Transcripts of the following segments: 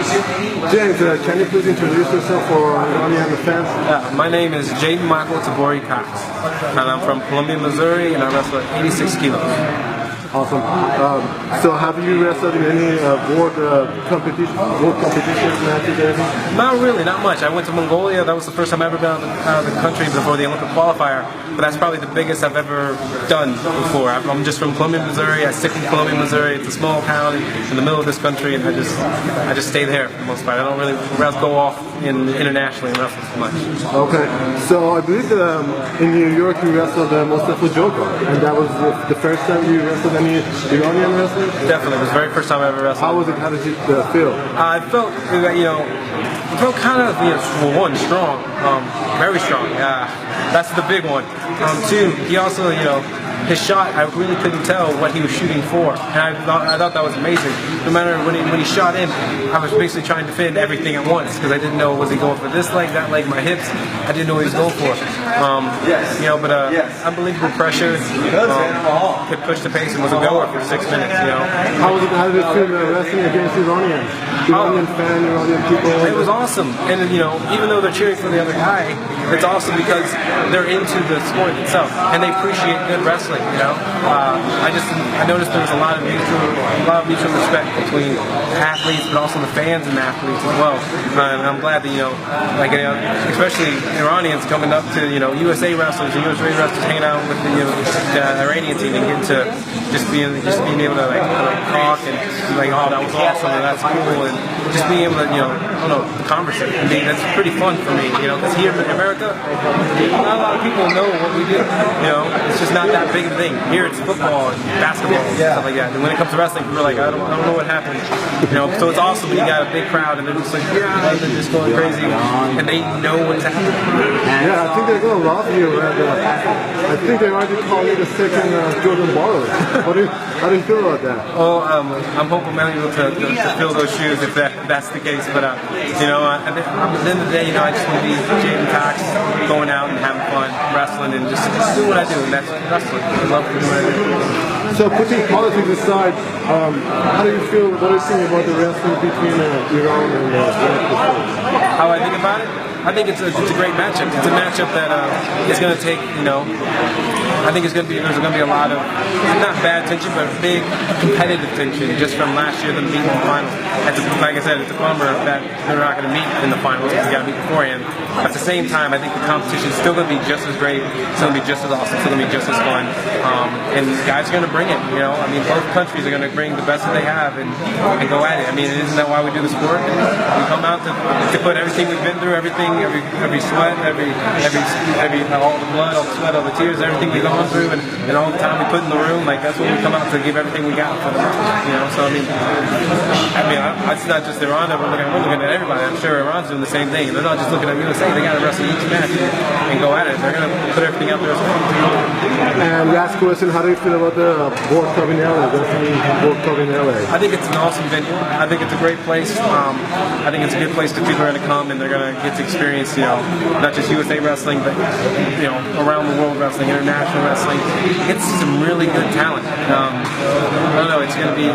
James, can you please introduce yourself for Iranian fans? My name is Jaden Michael Tabori Cox, and I'm from Columbia, Missouri, and I wrestle at 86 kilos. Awesome. So have you wrestled in any world competition matches or anything? Not really, not much. I went to Mongolia. That was the first time I've ever been out of the country before the Olympic qualifier, but that's probably the biggest I've ever done before. I'm just from Columbia, Missouri. I stick in Columbia, Missouri. It's a small town in the middle of this country, and I just stay there for the most part. I don't really go off internationally and wrestle so much. Okay. So I believe in New York you wrestled Mustafa Joker, and that was the first time you wrestled any Iranian wrestlers? Definitely. It was the very first time I ever wrestled. How was it? How did it feel? I felt, it felt kind of, one, strong, very strong. That's the big one. Two, he also, his shot, I really couldn't tell what he was shooting for, and I thought that was amazing. No matter when he shot in, I was basically trying to fit in everything at once because I didn't know, was he going for this leg, that leg, my hips. I didn't know what he was going for. But unbelievable pressure. Could push the pace and was a goer for 6 minutes. How did it feel wrestling against Iranians? Iranian fan, Iranian people. It was awesome, and even though they're cheering for the other guy, it's awesome because they're into the sport itself and they appreciate good wrestling. I noticed there was a lot of mutual respect between athletes, but also the fans and the athletes as well. And I'm glad that especially Iranians coming up to USA wrestlers and USA wrestlers hanging out with the Iranian team and getting to just being able to talk and be like, oh, that was awesome and that's cool, and just being able to conversate. I mean, that's pretty fun for me, because here in America, not a lot of people know what we do. It's just not that big of a thing. Here it's football and basketball and stuff like that. And when it comes to wrestling, we're like, I don't know what happened. So it's awesome when you got a big crowd and they're just like, they're just going crazy, and they know what's happening. Yeah, I think they're gonna love you. I think they already call you the second Jordan Borrow. How do you feel about that? Oh, I'm hoping I'm able to fill those shoes if that's the case. But at the end of the day, I just want to be Jaden Cox, going out and having fun, wrestling, and just doing what I do, and that's wrestling. I love to do what I do. So putting politics aside, how do you feel? What do you think about the wrestling between Iran and the United States? How I think about it? I think it's a great matchup. It's a matchup that is going to take, I think there's going to be a lot of, not bad tension, but big competitive tension just from last year, them meeting in the finals. Like I said, it's a bummer that they're not going to meet in the finals because you got to meet beforehand. At the same time, I think the competition is still going to be just as great. It's going to be just as awesome. It's going to be just as fun. And guys are going to bring it. I mean, both countries are going to bring the best that they have and go at it. I mean, isn't that why we do the sport? We come out to put everything we've been through, everything, every sweat, every all the blood, all the sweat, all the tears, everything we've gone through, and all the time we put in the room. Like, that's what we come out to give everything we got for the match. So I mean, it's not just Iran that we're looking at everybody. I'm sure Iran's doing the same thing. They're not just looking at USA. They got to wrestle each match and go at it. They're going to put everything out there as well. And last question, how do you feel about the World Cup in LA? World Cup in LA? I think it's an awesome venue. I think it's a great place. I think it's a good place that people are going to come and they're going to get to experience, not just USA wrestling, but around the world wrestling, international wrestling. It's some really good talent. I don't know. It's going to be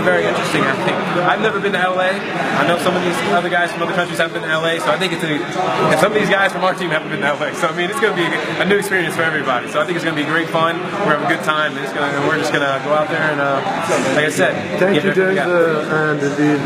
very interesting. I think I've never been to LA. I know some of these other guys from other countries haven't been to LA, so I think and some of these guys from our team haven't been to LA. So I mean, it's going to be a new experience for everybody. So I think it's going to be great fun. We're having a good time, and we're just going to go out there and, like I said, thank you, James, and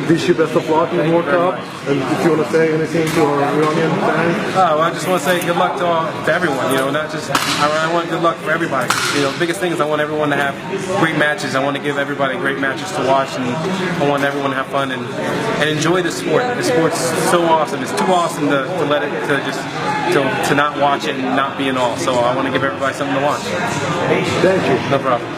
we wish you best of luck in the World Cup. And if you want to say anything to our Iranian fans? Well, I just want to say good luck to everyone. Not just I want good luck for everybody. The biggest thing is I want everyone to have great matches. I want to give everybody great matches to watch, and I want everyone to have fun and enjoy the sport. The sport's so awesome. It's too awesome to let it to not watch it and not be in awe. So I want to give everybody something to watch. Thank you. No problem.